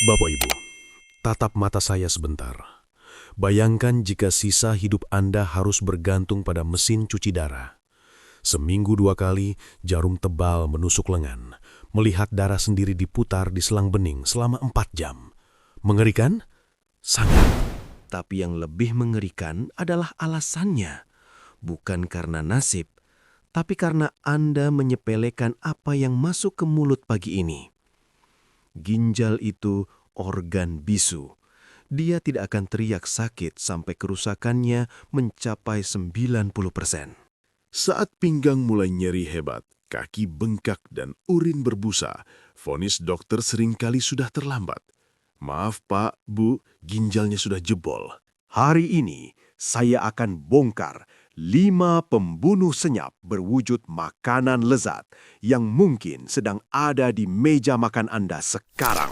Bapak Ibu, tatap mata saya sebentar. Bayangkan jika sisa hidup Anda harus bergantung pada mesin cuci darah. Seminggu 2 kali, jarum tebal menusuk lengan. Melihat darah sendiri diputar di selang bening selama 4 jam. Mengerikan? Sangat. Tapi yang lebih mengerikan adalah alasannya. Bukan karena nasib, tapi karena Anda menyepelekan apa yang masuk ke mulut pagi ini. Ginjal itu organ bisu. Dia tidak akan teriak sakit sampai kerusakannya mencapai 90%. Saat pinggang mulai nyeri hebat, kaki bengkak dan urin berbusa, vonis dokter seringkali sudah terlambat. Maaf Pak, Bu, ginjalnya sudah jebol. Hari ini saya akan bongkar 5 pembunuh senyap berwujud makanan lezat yang mungkin sedang ada di meja makan Anda sekarang.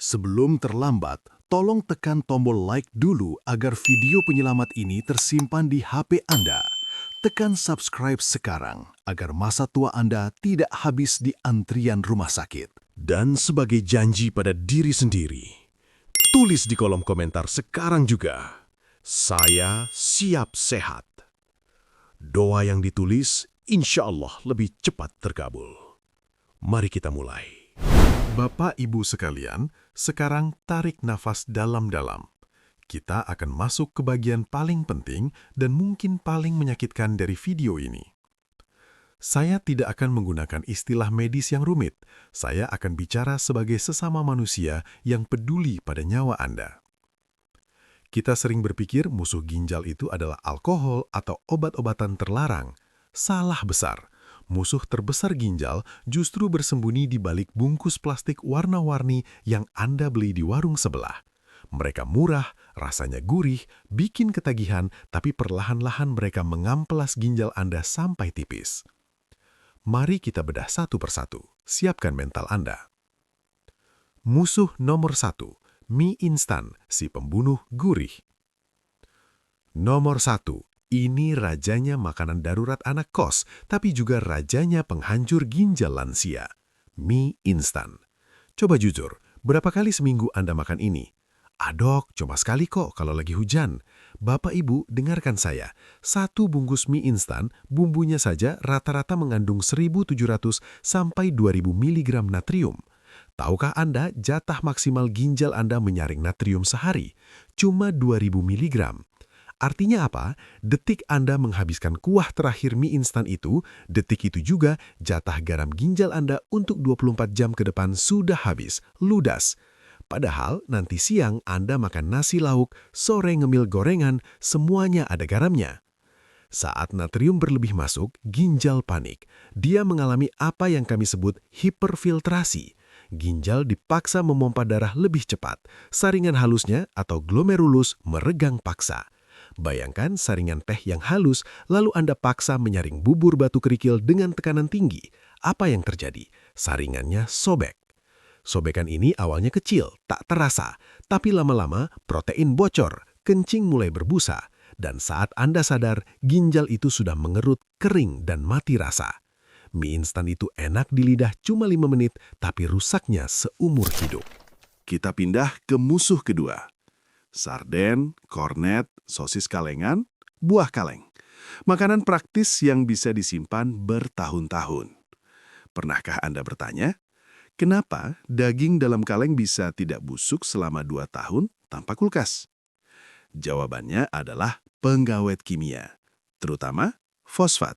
Sebelum terlambat, tolong tekan tombol like dulu agar video penyelamat ini tersimpan di HP Anda. Tekan subscribe sekarang agar masa tua Anda tidak habis di antrian rumah sakit. Dan sebagai janji pada diri sendiri, tulis di kolom komentar sekarang juga, saya siap sehat. Doa yang ditulis insya Allah lebih cepat terkabul. Mari kita mulai. Bapak Ibu sekalian, sekarang tarik nafas dalam-dalam. Kita akan masuk ke bagian paling penting dan mungkin paling menyakitkan dari video ini. Saya tidak akan menggunakan istilah medis yang rumit. Saya akan bicara sebagai sesama manusia yang peduli pada nyawa Anda. Kita sering berpikir musuh ginjal itu adalah alkohol atau obat-obatan terlarang. Salah besar. Musuh terbesar ginjal justru bersembunyi di balik bungkus plastik warna-warni yang Anda beli di warung sebelah. Mereka murah, rasanya gurih, bikin ketagihan, tapi perlahan-lahan mereka mengamplas ginjal Anda sampai tipis. Mari kita bedah satu persatu. Siapkan mental Anda. Musuh nomor 1, mie instan, si pembunuh gurih. Nomor 1, ini rajanya makanan darurat anak kos, tapi juga rajanya penghancur ginjal lansia. Mie instan. Coba jujur, berapa kali seminggu Anda makan ini? Dok, cuma sekali kok kalau lagi hujan. Bapak Ibu, dengarkan saya. 1 bungkus mie instan, bumbunya saja rata-rata mengandung 1.700 sampai 2.000 mg natrium. Tahukah Anda jatah maksimal ginjal Anda menyaring natrium sehari? Cuma 2.000 mg. Artinya apa? Detik Anda menghabiskan kuah terakhir mie instan itu, detik itu juga jatah garam ginjal Anda untuk 24 jam ke depan sudah habis, ludas. Padahal nanti siang Anda makan nasi lauk, sore ngemil gorengan, semuanya ada garamnya. Saat natrium berlebih masuk, ginjal panik. Dia mengalami apa yang kami sebut hiperfiltrasi. Ginjal dipaksa memompa darah lebih cepat. Saringan halusnya atau glomerulus meregang paksa. Bayangkan saringan teh yang halus, lalu Anda paksa menyaring bubur batu kerikil dengan tekanan tinggi. Apa yang terjadi? Saringannya sobek. Sobekan ini awalnya kecil, tak terasa, tapi lama-lama protein bocor, kencing mulai berbusa, dan saat Anda sadar, ginjal itu sudah mengerut, kering, dan mati rasa. Mie instan itu enak di lidah cuma 5 menit, tapi rusaknya seumur hidup. Kita pindah ke musuh kedua. Sarden, kornet, sosis kalengan, buah kaleng. Makanan praktis yang bisa disimpan bertahun-tahun. Pernahkah Anda bertanya, kenapa daging dalam kaleng bisa tidak busuk selama 2 tahun tanpa kulkas? Jawabannya adalah pengawet kimia, terutama fosfat.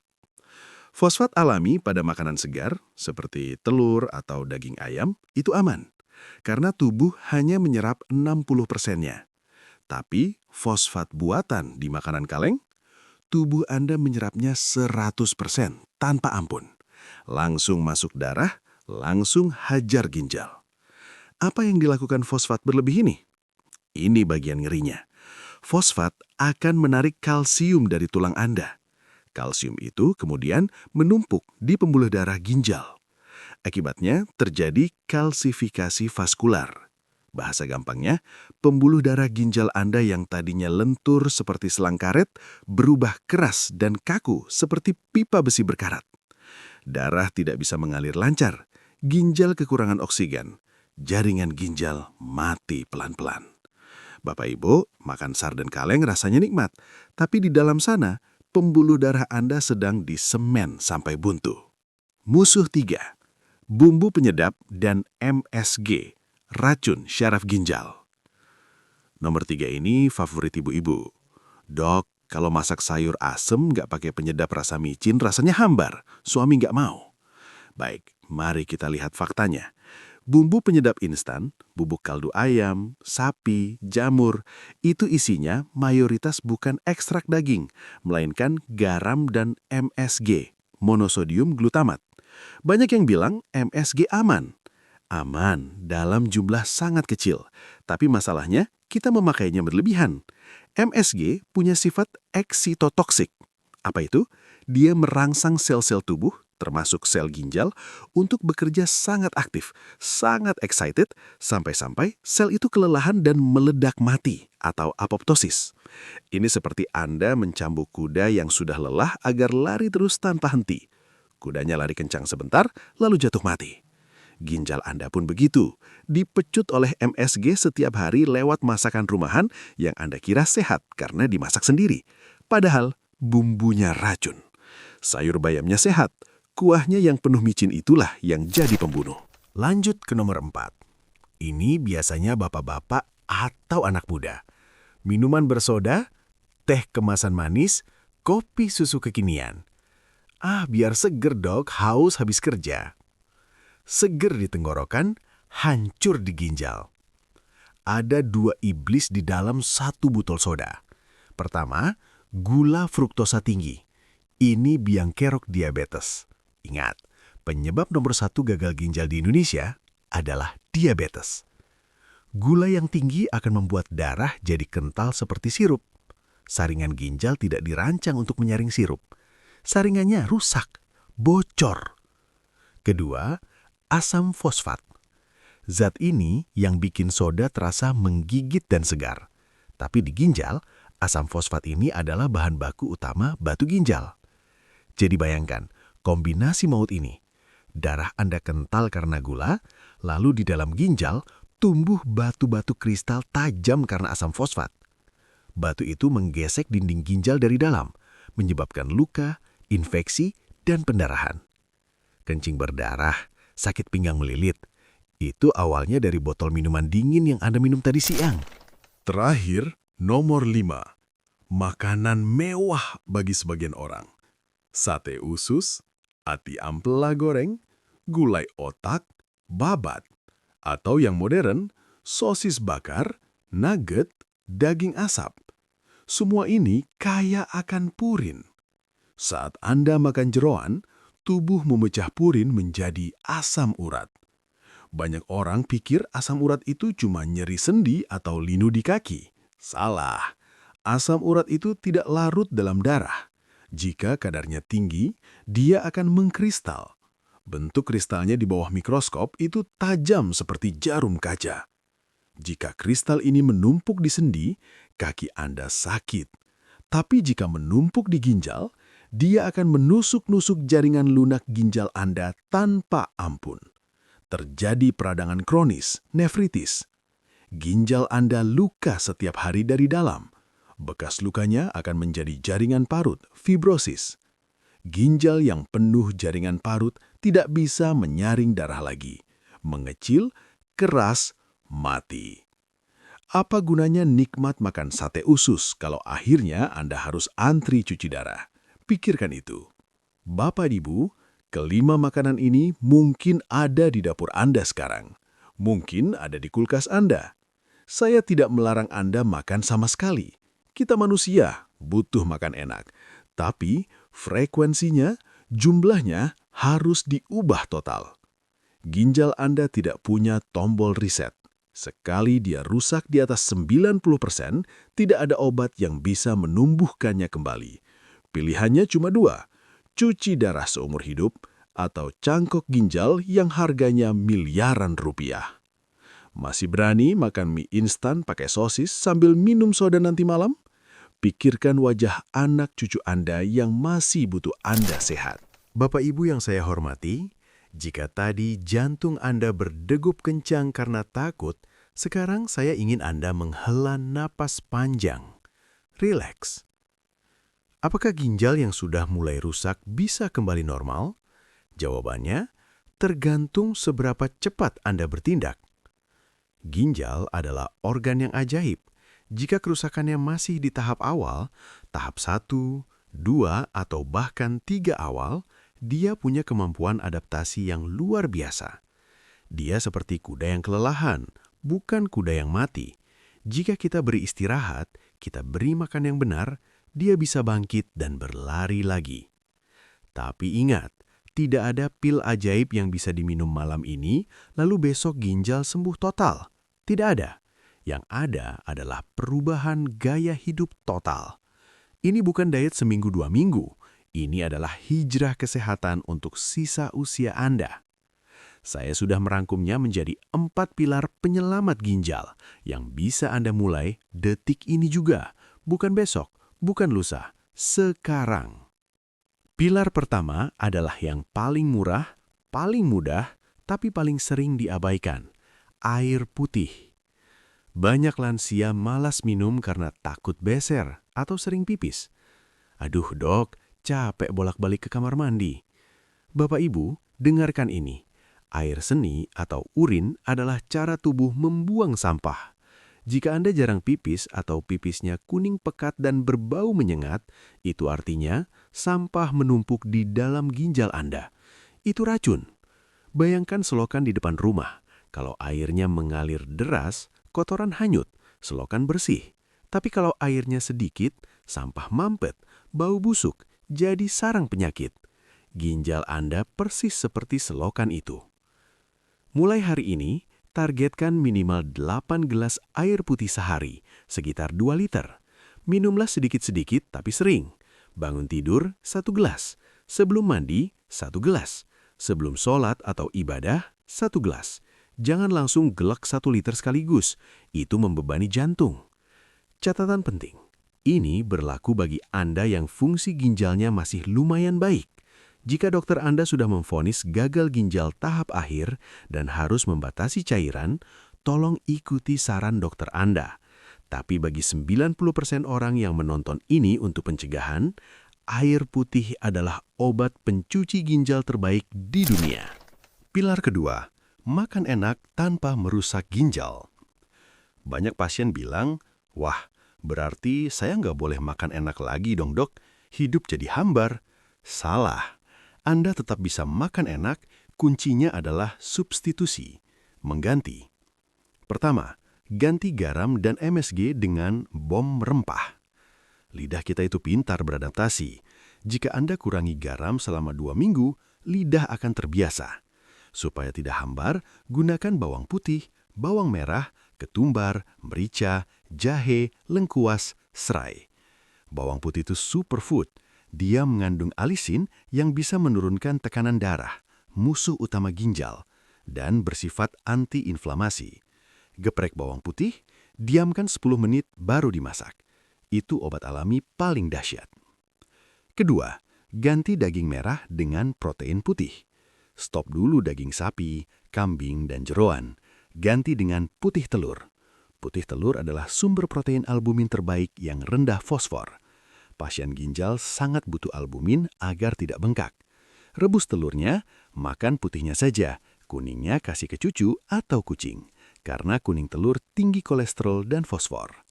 Fosfat alami pada makanan segar, seperti telur atau daging ayam, itu aman, karena tubuh hanya menyerap 60%-nya. Tapi fosfat buatan di makanan kaleng, tubuh Anda menyerapnya 100% tanpa ampun. Langsung masuk darah, langsung hajar ginjal. Apa yang dilakukan fosfat berlebih ini? Ini bagian ngerinya. Fosfat akan menarik kalsium dari tulang Anda. Kalsium itu kemudian menumpuk di pembuluh darah ginjal. Akibatnya terjadi kalsifikasi vaskular. Bahasa gampangnya, pembuluh darah ginjal Anda yang tadinya lentur seperti selang karet berubah keras dan kaku seperti pipa besi berkarat. Darah tidak bisa mengalir lancar, ginjal kekurangan oksigen. jaringan ginjal mati pelan-pelan. Bapak Ibu, makan sarden kaleng rasanya nikmat, tapi di dalam sana, pembuluh darah Anda sedang disemen sampai buntu. Musuh 3, bumbu penyedap dan MSG, racun syaraf ginjal. Nomor 3 ini favorit ibu-ibu. Dok, kalau masak sayur asem nggak pakai penyedap rasa micin, rasanya hambar. Suami nggak mau. Baik, mari kita lihat faktanya. Bumbu penyedap instan, bubuk kaldu ayam, sapi, jamur, itu isinya mayoritas bukan ekstrak daging, melainkan garam dan MSG, monosodium glutamat. Banyak yang bilang MSG aman. Aman dalam jumlah sangat kecil, tapi masalahnya kita memakainya berlebihan. MSG punya sifat eksitotoksik. Apa itu? Dia merangsang sel-sel tubuh, termasuk sel ginjal, untuk bekerja sangat aktif, sangat excited, sampai-sampai sel itu kelelahan dan meledak mati atau apoptosis. Ini seperti Anda mencambuk kuda yang sudah lelah agar lari terus tanpa henti. Kudanya lari kencang sebentar, lalu jatuh mati. Ginjal Anda pun begitu, dipecut oleh MSG setiap hari lewat masakan rumahan yang Anda kira sehat karena dimasak sendiri. Padahal bumbunya racun. Sayur bayamnya sehat, kuahnya yang penuh micin itulah yang jadi pembunuh. Lanjut ke nomor 4. Ini biasanya bapak-bapak atau anak muda. Minuman bersoda, teh kemasan manis, kopi susu kekinian. Biar seger dok, haus habis kerja. Seger di tenggorokan, hancur di ginjal. Ada 2 iblis di dalam 1 botol soda. Pertama, gula fruktosa tinggi. Ini biang kerok diabetes. Ingat, penyebab nomor 1 gagal ginjal di Indonesia adalah diabetes. Gula yang tinggi akan membuat darah jadi kental seperti sirup. Saringan ginjal tidak dirancang untuk menyaring sirup. Saringannya rusak, bocor. Kedua, asam fosfat. Zat ini yang bikin soda terasa menggigit dan segar. Tapi di ginjal, asam fosfat ini adalah bahan baku utama batu ginjal. Jadi bayangkan, kombinasi maut ini. Darah Anda kental karena gula, lalu di dalam ginjal tumbuh batu-batu kristal tajam karena asam fosfat. Batu itu menggesek dinding ginjal dari dalam, menyebabkan luka, infeksi, dan pendarahan. Kencing berdarah, sakit pinggang melilit. Itu awalnya dari botol minuman dingin yang Anda minum tadi siang. Terakhir, nomor 5. Makanan mewah bagi sebagian orang. Sate usus, ati ampela goreng, gulai otak, babat. Atau yang modern, sosis bakar, nugget, daging asap. Semua ini kaya akan purin. Saat Anda makan jeroan, tubuh memecah purin menjadi asam urat. Banyak orang pikir asam urat itu cuma nyeri sendi atau linu di kaki. Salah. Asam urat itu tidak larut dalam darah. Jika kadarnya tinggi, dia akan mengkristal. Bentuk kristalnya di bawah mikroskop itu tajam seperti jarum kaca. Jika kristal ini menumpuk di sendi, kaki Anda sakit. Tapi jika menumpuk di ginjal, dia akan menusuk-nusuk jaringan lunak ginjal Anda tanpa ampun. Terjadi peradangan kronis, nefritis. Ginjal Anda luka setiap hari dari dalam. Bekas lukanya akan menjadi jaringan parut, fibrosis. Ginjal yang penuh jaringan parut tidak bisa menyaring darah lagi. Mengecil, keras, mati. Apa gunanya nikmat makan sate usus kalau akhirnya Anda harus antri cuci darah? Pikirkan itu. Bapak Ibu, kelima makanan ini mungkin ada di dapur Anda sekarang. Mungkin ada di kulkas Anda. Saya tidak melarang Anda makan sama sekali. Kita manusia butuh makan enak. Tapi frekuensinya, jumlahnya harus diubah total. Ginjal Anda tidak punya tombol reset. Sekali dia rusak di atas 90%, tidak ada obat yang bisa menumbuhkannya kembali. Pilihannya cuma 2, cuci darah seumur hidup atau cangkok ginjal yang harganya miliaran rupiah. Masih berani makan mie instan pakai sosis sambil minum soda nanti malam? Pikirkan wajah anak cucu Anda yang masih butuh Anda sehat. Bapak Ibu yang saya hormati, Jika tadi jantung Anda berdegup kencang karena takut, sekarang saya ingin Anda menghela napas panjang. Rileks. Apakah ginjal yang sudah mulai rusak bisa kembali normal? Jawabannya, tergantung seberapa cepat Anda bertindak. Ginjal adalah organ yang ajaib. Jika kerusakannya masih di tahap awal, tahap 1, 2, atau bahkan 3 awal, dia punya kemampuan adaptasi yang luar biasa. Dia seperti kuda yang kelelahan, bukan kuda yang mati. Jika kita beri istirahat, kita beri makan yang benar, dia bisa bangkit dan berlari lagi. Tapi ingat, tidak ada pil ajaib yang bisa diminum malam ini, lalu besok ginjal sembuh total. Tidak ada. Yang ada adalah perubahan gaya hidup total. Ini bukan diet seminggu 2 minggu. Ini adalah hijrah kesehatan untuk sisa usia Anda. Saya sudah merangkumnya menjadi 4 pilar penyelamat ginjal yang bisa Anda mulai detik ini juga. Bukan besok, bukan lusa, sekarang. Pilar pertama adalah yang paling murah, paling mudah, tapi paling sering diabaikan. Air putih. Banyak lansia malas minum karena takut beser atau sering pipis. Aduh dok, capek bolak-balik ke kamar mandi. Bapak Ibu, dengarkan ini. Air seni atau urin adalah cara tubuh membuang sampah. Jika Anda jarang pipis atau pipisnya kuning pekat dan berbau menyengat, itu artinya sampah menumpuk di dalam ginjal Anda. Itu racun. Bayangkan selokan di depan rumah. Kalau airnya mengalir deras, kotoran hanyut, selokan bersih. Tapi kalau airnya sedikit, sampah mampet, bau busuk, jadi sarang penyakit. Ginjal Anda persis seperti selokan itu. Mulai hari ini, targetkan minimal 8 gelas air putih sehari, sekitar 2 liter. Minumlah sedikit-sedikit tapi sering. Bangun tidur, 1 gelas. Sebelum mandi, 1 gelas. Sebelum sholat atau ibadah, 1 gelas. Jangan langsung glek 1 liter sekaligus. Itu membebani jantung. Catatan penting, ini berlaku bagi Anda yang fungsi ginjalnya masih lumayan baik. Jika dokter Anda sudah memvonis gagal ginjal tahap akhir dan harus membatasi cairan, tolong ikuti saran dokter Anda. Tapi bagi 90% orang yang menonton ini untuk pencegahan, air putih adalah obat pencuci ginjal terbaik di dunia. Pilar kedua, makan enak tanpa merusak ginjal. Banyak pasien bilang, wah, berarti saya nggak boleh makan enak lagi dong dok, hidup jadi hambar. Salah. Anda tetap bisa makan enak, kuncinya adalah substitusi, mengganti. Pertama, ganti garam dan MSG dengan bom rempah. Lidah kita itu pintar beradaptasi. Jika Anda kurangi garam selama 2 minggu, lidah akan terbiasa. Supaya tidak hambar, gunakan bawang putih, bawang merah, ketumbar, merica, jahe, lengkuas, serai. Bawang putih itu superfood. Dia mengandung alisin yang bisa menurunkan tekanan darah, musuh utama ginjal, dan bersifat anti-inflamasi. Geprek bawang putih, diamkan 10 menit baru dimasak. Itu obat alami paling dahsyat. Kedua, ganti daging merah dengan protein putih. Stop dulu daging sapi, kambing, dan jeroan. Ganti dengan putih telur. Putih telur adalah sumber protein albumin terbaik yang rendah fosfor. Pasien ginjal sangat butuh albumin agar tidak bengkak. Rebus telurnya, makan putihnya saja, kuningnya kasih ke cucu atau kucing, karena kuning telur tinggi kolesterol dan fosfor.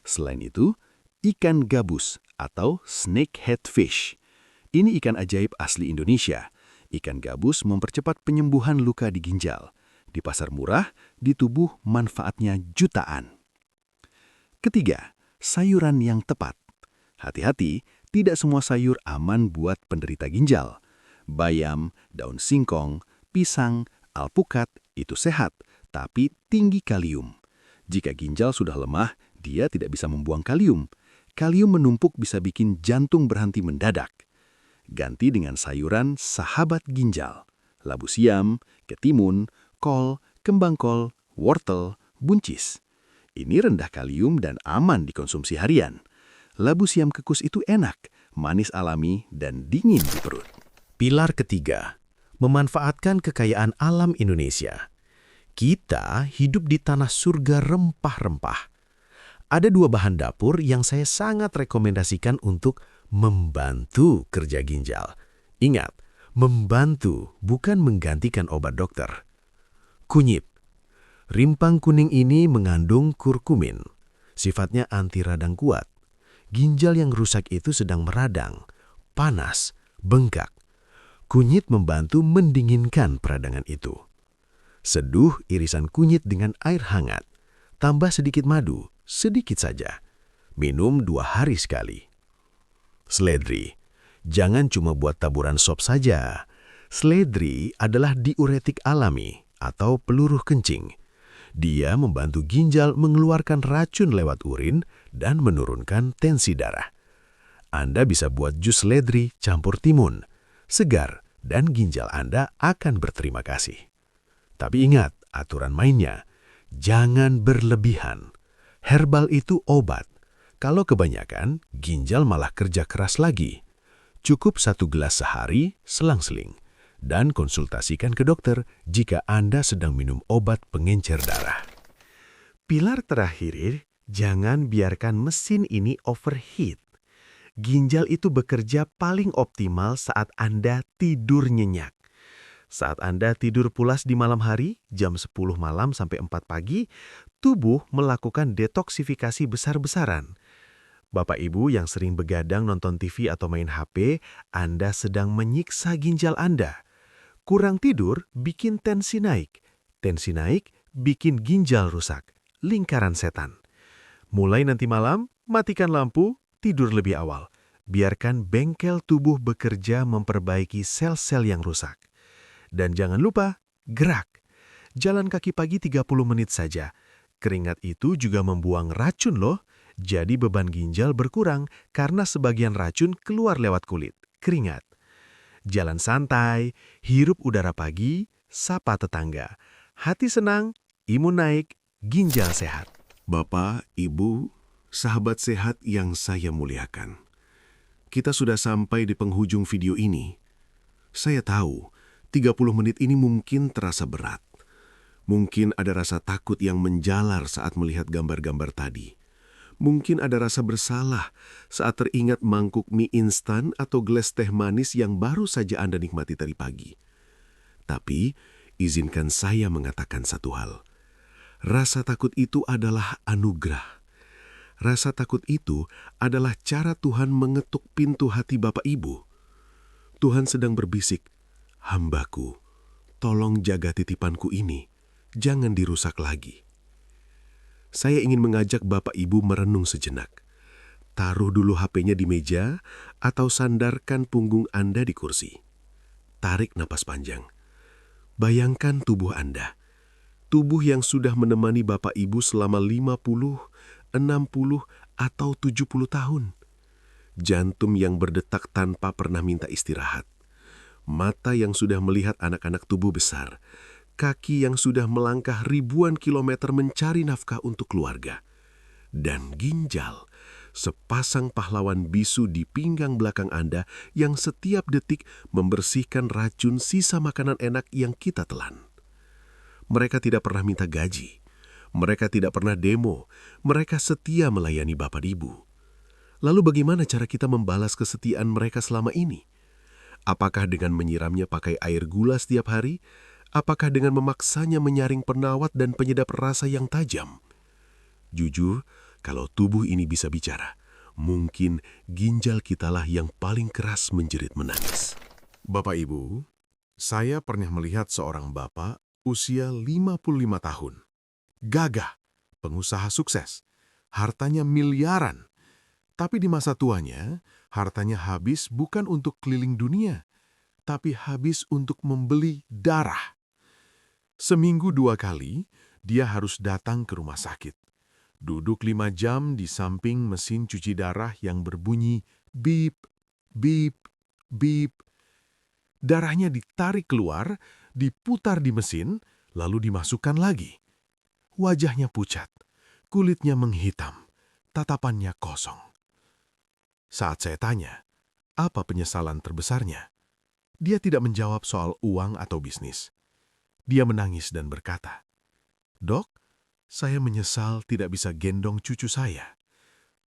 Selain itu, ikan gabus atau snakehead fish. Ini ikan ajaib asli Indonesia. Ikan gabus mempercepat penyembuhan luka di ginjal. Di pasar murah, di tubuh manfaatnya jutaan. Ketiga, sayuran yang tepat. Hati-hati, tidak semua sayur aman buat penderita ginjal. Bayam, daun singkong, pisang, alpukat itu sehat, tapi tinggi kalium. Jika ginjal sudah lemah, dia tidak bisa membuang kalium. Kalium menumpuk bisa bikin jantung berhenti mendadak. Ganti dengan sayuran sahabat ginjal. Labu siam, ketimun, kol, kembang kol, wortel, buncis. Ini rendah kalium dan aman dikonsumsi harian. Labu siam kekus itu enak, manis alami, dan dingin di perut. Pilar ketiga, memanfaatkan kekayaan alam Indonesia. Kita hidup di tanah surga rempah-rempah. Ada 2 bahan dapur yang saya sangat rekomendasikan untuk membantu kerja ginjal. Ingat, membantu bukan menggantikan obat dokter. Kunyit. Rimpang kuning ini mengandung kurkumin. Sifatnya anti radang kuat. Ginjal yang rusak itu sedang meradang, panas, bengkak. Kunyit membantu mendinginkan peradangan itu. Seduh irisan kunyit dengan air hangat. Tambah sedikit madu, sedikit saja. Minum 2 hari sekali. Seledri. Jangan cuma buat taburan sop saja. Seledri adalah diuretik alami atau peluruh kencing. Dia membantu ginjal mengeluarkan racun lewat urin dan menurunkan tensi darah. Anda bisa buat jus seledri campur timun, segar, dan ginjal Anda akan berterima kasih. Tapi ingat, aturan mainnya, jangan berlebihan. Herbal itu obat. Kalau kebanyakan, ginjal malah kerja keras lagi. Cukup 1 gelas sehari, selang-seling. Dan konsultasikan ke dokter jika Anda sedang minum obat pengencer darah. Pilar terakhir, jangan biarkan mesin ini overheat. Ginjal itu bekerja paling optimal saat Anda tidur nyenyak. Saat Anda tidur pulas di malam hari, jam 10 malam sampai 4 pagi, tubuh melakukan detoksifikasi besar-besaran. Bapak Ibu yang sering begadang nonton TV atau main HP, Anda sedang menyiksa ginjal Anda. Kurang tidur bikin tensi naik. Tensi naik bikin ginjal rusak. Lingkaran setan. Mulai nanti malam, matikan lampu, tidur lebih awal. Biarkan bengkel tubuh bekerja memperbaiki sel-sel yang rusak. Dan jangan lupa, gerak. Jalan kaki pagi 30 menit saja. Keringat itu juga membuang racun loh. Jadi beban ginjal berkurang karena sebagian racun keluar lewat kulit, keringat. Jalan santai, hirup udara pagi, sapa tetangga. Hati senang, imun naik, ginjal sehat. Bapak, Ibu, sahabat sehat yang saya muliakan. Kita sudah sampai di penghujung video ini. Saya tahu, 30 menit ini mungkin terasa berat. Mungkin ada rasa takut yang menjalar saat melihat gambar-gambar tadi. Mungkin ada rasa bersalah saat teringat mangkuk mie instan atau gelas teh manis yang baru saja Anda nikmati tadi pagi. Tapi, izinkan saya mengatakan satu hal. Rasa takut itu adalah anugerah. Rasa takut itu adalah cara Tuhan mengetuk pintu hati Bapak Ibu. Tuhan sedang berbisik, "Hambaku, tolong jaga titipanku ini, jangan dirusak lagi." Saya ingin mengajak Bapak Ibu merenung sejenak. Taruh dulu HP-nya di meja atau sandarkan punggung Anda di kursi. Tarik napas panjang. Bayangkan tubuh Anda. Tubuh yang sudah menemani Bapak Ibu selama 50, 60, atau 70 tahun. Jantung yang berdetak tanpa pernah minta istirahat. Mata yang sudah melihat anak-anak tubuh besar. Kaki yang sudah melangkah ribuan kilometer mencari nafkah untuk keluarga. Dan ginjal, sepasang pahlawan bisu di pinggang belakang Anda yang setiap detik membersihkan racun sisa makanan enak yang kita telan. Mereka tidak pernah minta gaji. Mereka tidak pernah demo. Mereka setia melayani Bapak Ibu. Lalu bagaimana cara kita membalas kesetiaan mereka selama ini? Apakah dengan menyiramnya pakai air gula setiap hari? Apakah dengan memaksanya menyaring penawat dan penyedap rasa yang tajam? Jujur, kalau tubuh ini bisa bicara, mungkin ginjal kitalah yang paling keras menjerit menangis. Bapak Ibu, saya pernah melihat seorang bapak usia 55 tahun. Gagah, pengusaha sukses, hartanya miliaran. Tapi di masa tuanya, hartanya habis bukan untuk keliling dunia, tapi habis untuk membeli darah. Seminggu 2 kali, dia harus datang ke rumah sakit. Duduk 5 jam di samping mesin cuci darah yang berbunyi bip, bip, bip. Darahnya ditarik keluar, diputar di mesin, lalu dimasukkan lagi. Wajahnya pucat, kulitnya menghitam, tatapannya kosong. Saat saya tanya, apa penyesalan terbesarnya? Dia tidak menjawab soal uang atau bisnis. Dia menangis dan berkata, "Dok, saya menyesal tidak bisa gendong cucu saya.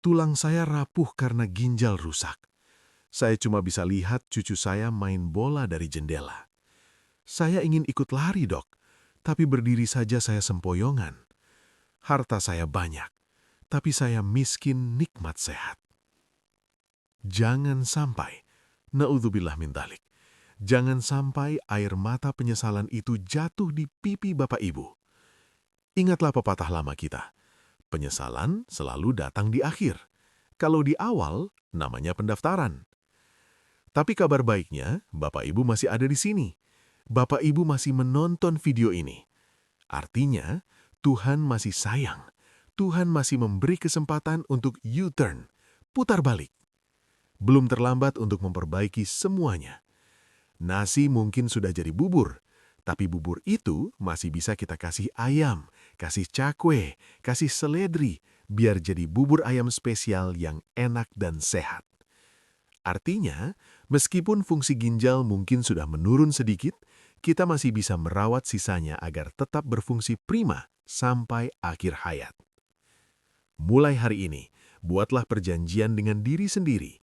Tulang saya rapuh karena ginjal rusak. Saya cuma bisa lihat cucu saya main bola dari jendela. Saya ingin ikut lari, Dok, tapi berdiri saja saya sempoyongan. Harta saya banyak, tapi saya miskin nikmat sehat." Jangan sampai, naudzubillah min dzalik, jangan sampai air mata penyesalan itu jatuh di pipi Bapak Ibu. Ingatlah pepatah lama kita, penyesalan selalu datang di akhir. Kalau di awal, namanya pendaftaran. Tapi kabar baiknya, Bapak Ibu masih ada di sini. Bapak Ibu masih menonton video ini. Artinya, Tuhan masih sayang. Tuhan masih memberi kesempatan untuk U-turn, putar balik. Belum terlambat untuk memperbaiki semuanya. Nasi mungkin sudah jadi bubur, tapi bubur itu masih bisa kita kasih ayam, kasih cakwe, kasih seledri, biar jadi bubur ayam spesial yang enak dan sehat. Artinya, meskipun fungsi ginjal mungkin sudah menurun sedikit, kita masih bisa merawat sisanya agar tetap berfungsi prima sampai akhir hayat. Mulai hari ini, buatlah perjanjian dengan diri sendiri.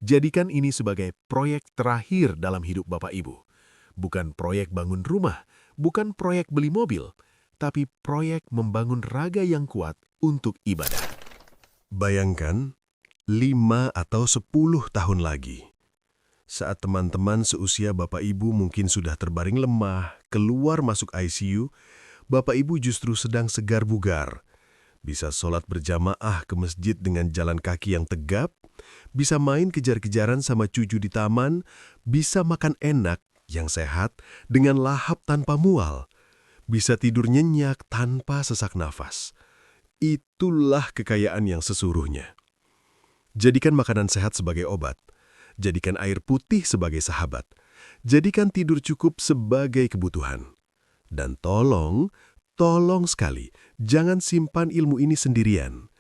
Jadikan ini sebagai proyek terakhir dalam hidup Bapak Ibu. Bukan proyek bangun rumah, bukan proyek beli mobil, tapi proyek membangun raga yang kuat untuk ibadah. Bayangkan 5 atau 10 tahun lagi. Saat teman-teman seusia Bapak Ibu mungkin sudah terbaring lemah, keluar masuk ICU, Bapak Ibu justru sedang segar bugar. Bisa sholat berjamaah ke masjid dengan jalan kaki yang tegap, bisa main kejar-kejaran sama cucu di taman, bisa makan enak yang sehat dengan lahap tanpa mual, bisa tidur nyenyak tanpa sesak nafas. Itulah kekayaan yang sesungguhnya. Jadikan makanan sehat sebagai obat, jadikan air putih sebagai sahabat, jadikan tidur cukup sebagai kebutuhan. Dan tolong sekali, jangan simpan ilmu ini sendirian.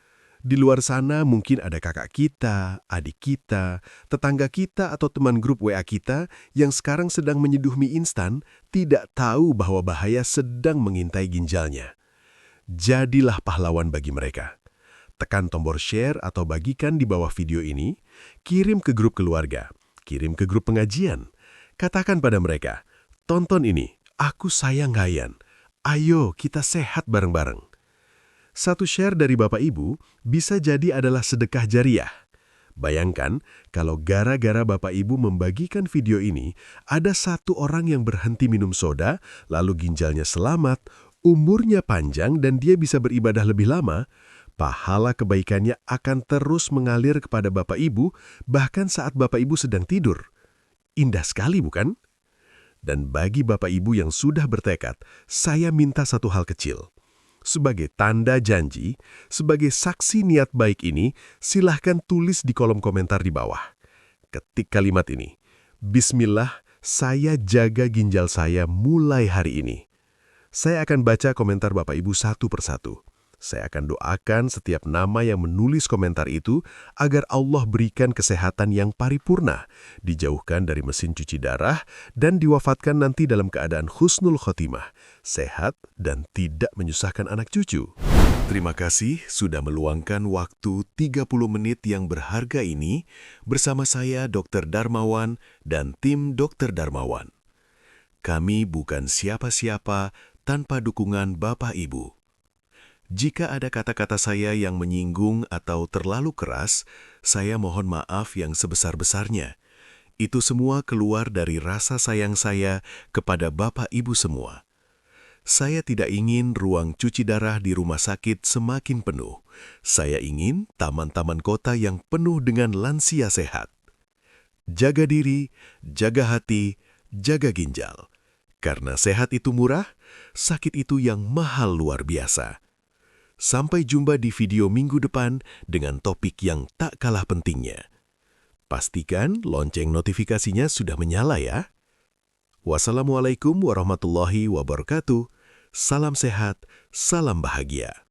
Di luar sana mungkin ada kakak kita, adik kita, tetangga kita atau teman grup WA kita yang sekarang sedang menyeduh mie instan, tidak tahu bahwa bahaya sedang mengintai ginjalnya. Jadilah pahlawan bagi mereka. Tekan tombol share atau bagikan di bawah video ini, kirim ke grup keluarga, kirim ke grup pengajian. Katakan pada mereka, tonton ini, aku sayang kalian. Ayo kita sehat bareng-bareng. Satu share dari Bapak Ibu bisa jadi adalah sedekah jariah. Bayangkan kalau gara-gara Bapak Ibu membagikan video ini, ada satu orang yang berhenti minum soda, lalu ginjalnya selamat, umurnya panjang dan dia bisa beribadah lebih lama, pahala kebaikannya akan terus mengalir kepada Bapak Ibu, bahkan saat Bapak Ibu sedang tidur. Indah sekali bukan? Dan bagi Bapak Ibu yang sudah bertekad, saya minta satu hal kecil. Sebagai tanda janji, sebagai saksi niat baik ini, silahkan tulis di kolom komentar di bawah. Ketik kalimat ini, Bismillah, saya jaga ginjal saya mulai hari ini. Saya akan baca komentar Bapak Ibu satu persatu. Saya akan doakan setiap nama yang menulis komentar itu agar Allah berikan kesehatan yang paripurna, dijauhkan dari mesin cuci darah, dan diwafatkan nanti dalam keadaan husnul khotimah, sehat dan tidak menyusahkan anak cucu. Terima kasih sudah meluangkan waktu 30 menit yang berharga ini bersama saya Dr. Darmawan dan tim Dr. Darmawan. Kami bukan siapa-siapa tanpa dukungan Bapak Ibu. Jika ada kata-kata saya yang menyinggung atau terlalu keras, saya mohon maaf yang sebesar-besarnya. Itu semua keluar dari rasa sayang saya kepada Bapak Ibu semua. Saya tidak ingin ruang cuci darah di rumah sakit semakin penuh. Saya ingin taman-taman kota yang penuh dengan lansia sehat. Jaga diri, jaga hati, jaga ginjal. Karena sehat itu murah, sakit itu yang mahal luar biasa. Sampai jumpa di video minggu depan dengan topik yang tak kalah pentingnya. Pastikan lonceng notifikasinya sudah menyala ya. Wassalamualaikum warahmatullahi wabarakatuh. Salam sehat, salam bahagia.